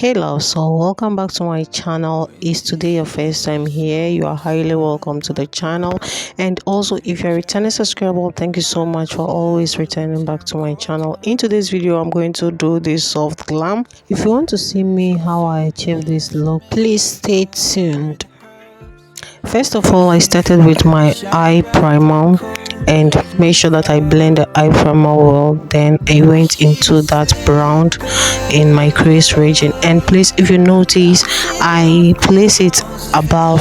Hey love, so welcome back to my channel. Is today your first time here? You are highly welcome to the channel. And also, if you're a returning subscriber, thank you so much for always returning back to my channel. In today's video, I'm going to do this soft glam. If you want to see me how I achieve this look, please stay tuned. First of all, I started with my eye primer and make sure that I blend the eye primer well. Then I went into that brown in my crease region, and please, if you notice, I place it above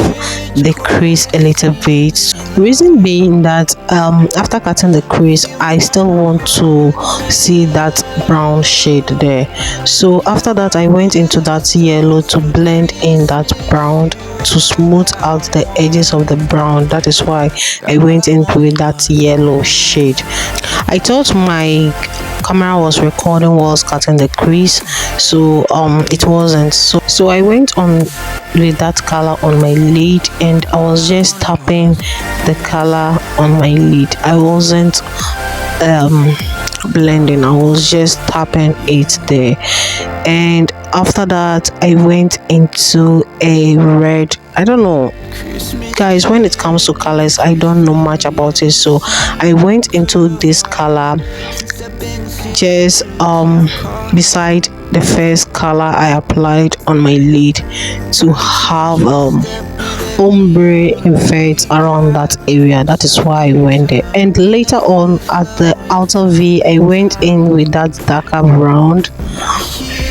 the crease a little bit. Reason being that after cutting the crease, I still want to see that brown shade there. So after that, I went into that yellow to blend in that brown to smooth out the edges of the brown. That is why I went in with that yellow shade. I thought my camera was recording while I was cutting the crease, so it wasn't. So I went on with that color on my lid, and I was just tapping the color on my lid. I wasn't blending, I was just tapping it there. And after that, I went into a red. I don't know, guys, when it comes to colors, I don't know much about it, so I went into this color just beside the first color I applied on my lid to have ombre effect around that area. That is why I went there. And later on at the outer V, I went in with that darker brown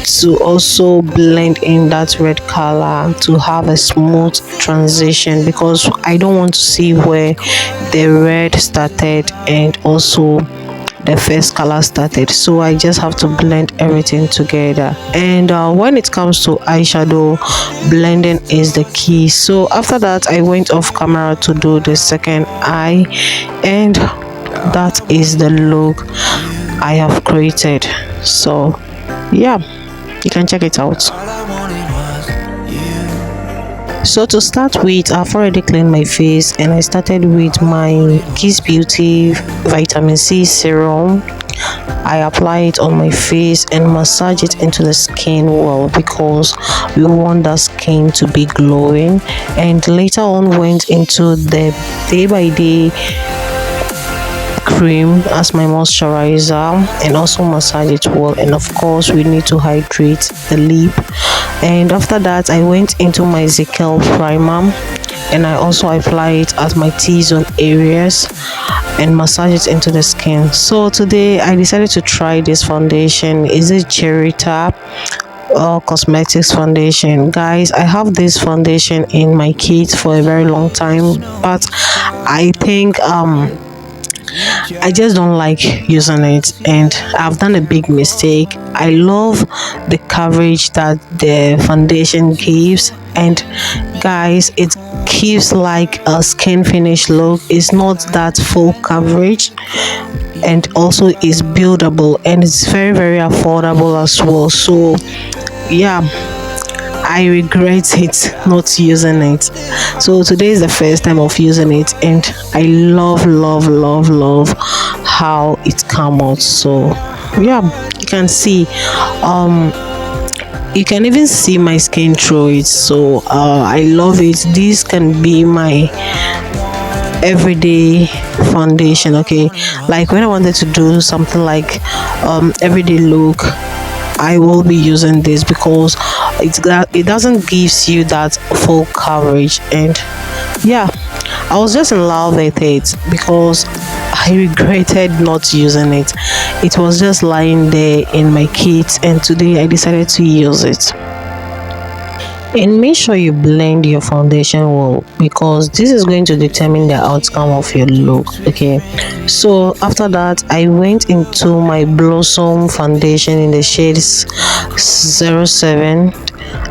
to also blend in that red color to have a smooth transition, because I don't want to see where the red started and also the first color started. So I just have to blend everything together. And when it comes to eyeshadow, blending is the key. So after that, I went off camera to do the second eye, and that is the look I have created. So yeah, you can check it out. So to start with, I've already cleaned my face, and I started with my Beckisue Beauty vitamin C serum. I apply it on my face and massage it into the skin well, because we want the skin to be glowing. And later on went into the day by day cream as my moisturizer, and also massage it well. And of course, we need to hydrate the lip. And after that, I went into my Zykel primer, and I also apply it at my T-zone areas and massage it into the skin. So today I decided to try this foundation. Is it Ghirieta cosmetics foundation? Guys, I have this foundation in my kit for a very long time, but I think I just don't like using it, and I've done a big mistake. I love the coverage that the foundation gives, and guys, it gives like a skin finish look. It's not that full coverage, and also is buildable, and it's very affordable as well. So yeah, I regret it not using it. So today is the first time of using it, and I love how it come out. So yeah, you can see you can even see my skin through it. So I love it. This can be my everyday foundation. Okay, like when I wanted to do something like everyday look, I will be using this, because it doesn't gives you that full coverage. And yeah, I was just in love with it, because I regretted not using it. It was just lying there in my kit, and today I decided to use it. And make sure you blend your foundation well, because this is going to determine the outcome of your look. Okay, so after that, I went into my Blossom foundation in the shades 07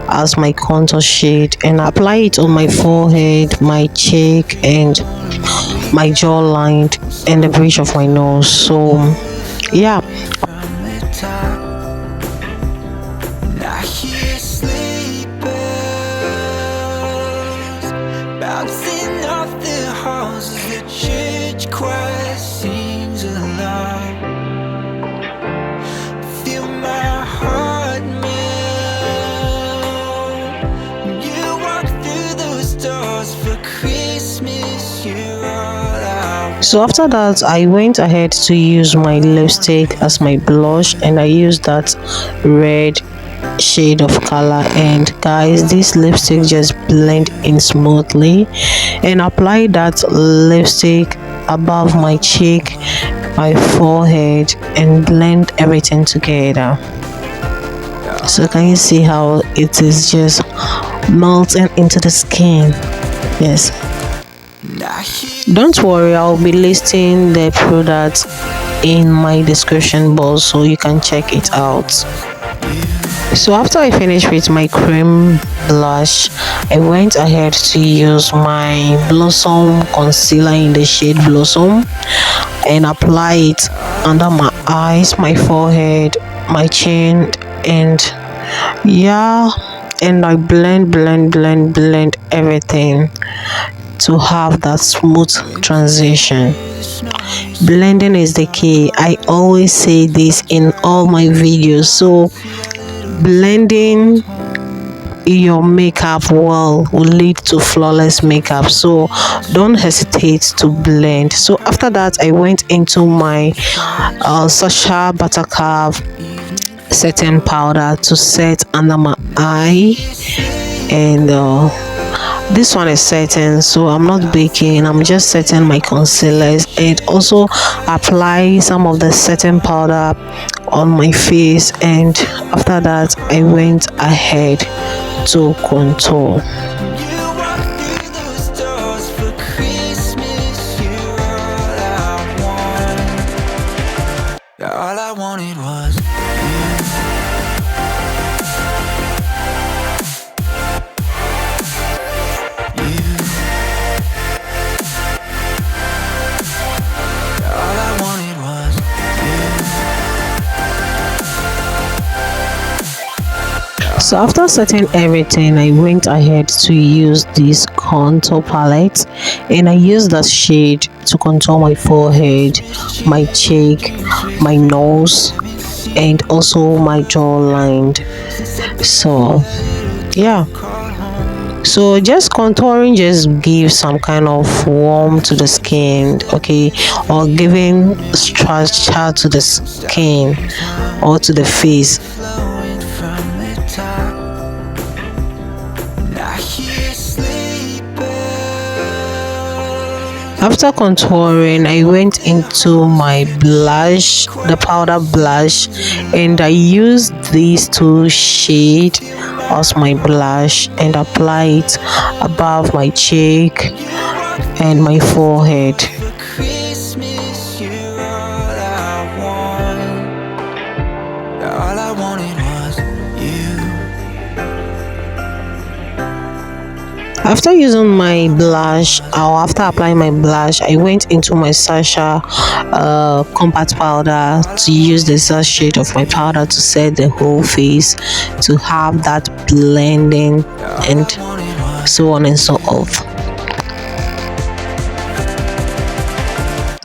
as my contour shade, and I apply it on my forehead, my cheek, and my jawline, and the bridge of my nose. So yeah, bouncing off the halls of the church choir sings aloud. Feel my heart melt. So after that, I went ahead to use my lipstick as my blush, and I used that red shade of color. And guys, this lipstick just blend in smoothly, and apply that lipstick above my cheek, my forehead, and blend everything together. So can you see how it is just melting into the skin? Yes, don't worry, I'll be listing the product in my description box so you can check it out. So after I finished with my cream blush, I went ahead to use my Blossom concealer in the shade Blossom and apply it under my eyes, my forehead, my chin, and yeah, and I blend everything to have that smooth transition. Blending is the key. I always say this in all my videos. So blending your makeup well will lead to flawless makeup, so don't hesitate to blend. So after that, I went into my Sacha buttercup setting powder to set under my eye, and this one is setting, so I'm not baking, I'm just setting my concealers, and also apply some of the setting powder on my face. And after that, I went ahead to contour. All I wanted was So after setting everything, I went ahead to use this contour palette, and I used that shade to contour my forehead, my cheek, my nose, and also my jawline. So yeah, so just contouring just gives some kind of warmth to the skin, okay, or giving structure to the skin or to the face. flowing from the top. Now he's sleeping. After contouring, I went into my blush, the powder blush, and I used these two shades as my blush and apply it above my cheek and my forehead. For Christmas, you're all I want. All I wanted was you. After using my blush, or after applying my blush, I went into my Sacha compact powder to use the sachet of my powder to set the whole face, to have that blending and so on and so forth.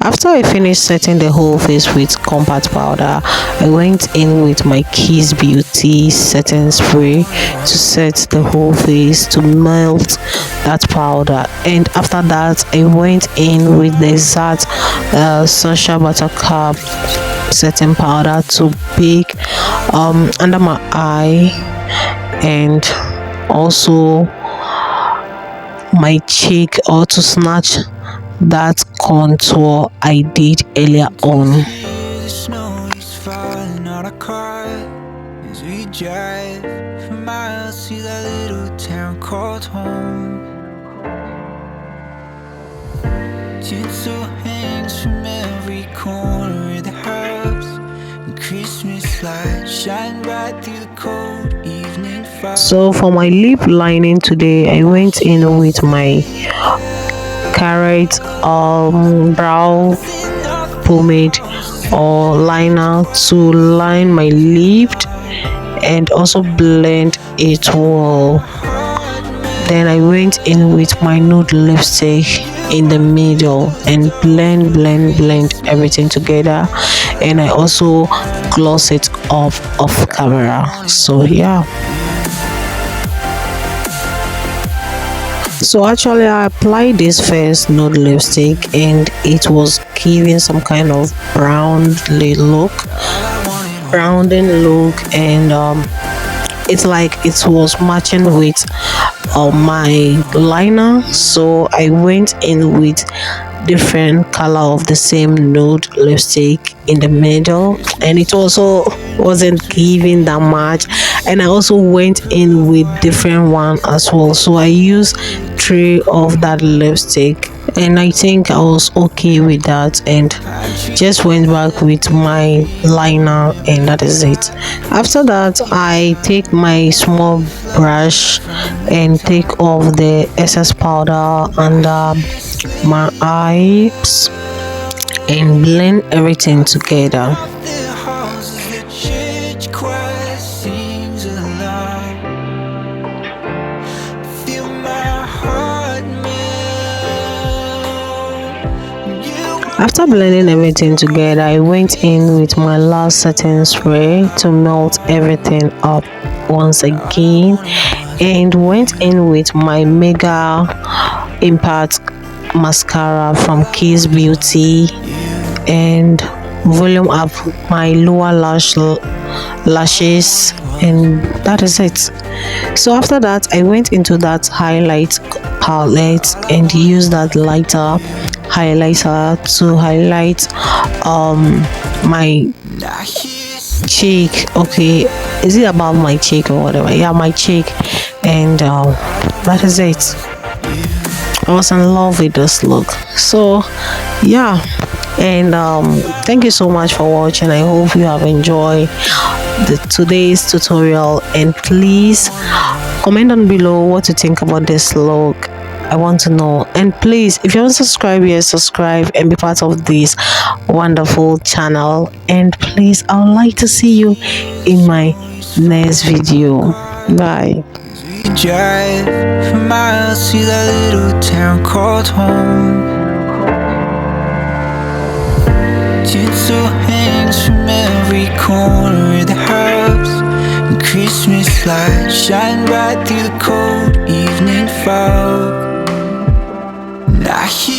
After I finished setting the whole face with compact powder, I went in with my Kiss Beauty setting spray to set the whole face, to melt that powder. And after that, I went in with the exact Sacha buttercup setting powder to bake under my eye and also my cheek, or to snatch that contour I did earlier on. The snow is falling on our car as we drive for miles to that little town called home. Tinsel hangs from every corner of the house, and Christmas lights shine bright through the cold evening fog. So for my lip lining today, I went in with my Karite brow pomade or liner to line my lip and also blend it well. Then I went in with my nude lipstick in the middle and blend everything together, and I also gloss it off camera. So yeah. So actually I applied this first nude lipstick and it was giving some kind of browning look, and it's like it was matching with my liner, so I went in with different color of the same nude lipstick in the middle, and it also wasn't giving that much, and I also went in with different one as well, so I used three of that lipstick, and I think I was okay with that, and just went back with my liner, and that is it. After that I take my small brush and take off the excess powder under my eyes and blend everything together. The houses, the church choir sings aloud. Feel my heart melt. After blending everything together, I went in with my last setting spray to melt everything up once again, and went in with my mega impact mascara from Kiss Beauty and volume up my lower lashes, and that is it. So after that I went into that highlight palette and used that lighter highlighter to highlight my cheek. Okay, is it about my cheek or whatever? Yeah, my cheek, and that is it. I was in love with this look. So yeah, and thank you so much for watching. I hope you have enjoyed today's tutorial, and please comment down below what you think about this look. I want to know. And please, if you haven't subscribed yet, subscribe and be part of this wonderful channel. And please, I would like to see you in my next video. Bye. We drive for miles to that little town called home. Tinsel hangs from every corner of the house, and Christmas lights shine bright through the cold evening fog. And I hear